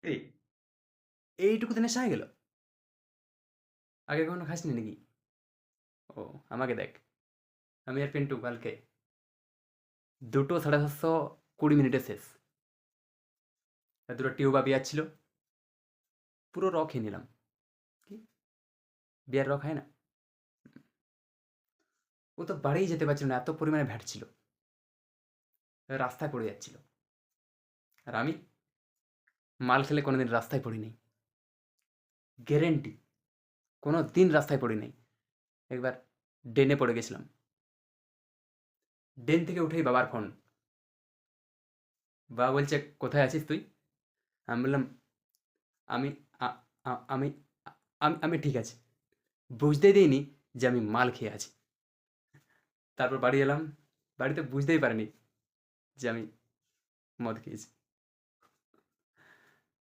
এই এইটুকুতে নেশা হয়ে গেল? আগে কখনো খাসনি নাকি? ও, আমাকে দেখ, আমি আর পিন্টু কালকে দুটো 750 20 মিনিটে শেষ। আর দুটো টিউবা বিয়ার ছিল, পুরো খেয়ে নিলাম। কি, বিয়ার খায় না? ও তো বাড়িই যেতে পারছিল না, এত পরিমাণে ভ্যাট ছিল, রাস্তায় পড়ে যাচ্ছিল। আর আমি মাল খেলে কোনোদিন রাস্তায় পড়ি নাই, গ্যারেন্টি, কোনো দিন রাস্তায় পড়ি নাই। একবার ড্রেনে পড়ে গেছিলাম, ড্রেন থেকে উঠেই বাবার ফোন। বাবা বলছে, কোথায় আছিস তুই? আমি বললাম, আমি আ- আমি আমি আমি ঠিক আছি। বুঝতেই দিইনি যে আমি মাল খেয়ে আছি। তারপর বাড়ি এলাম, বাড়িতে বুঝতেই পারিনি যে আমি মদ খেয়েছি।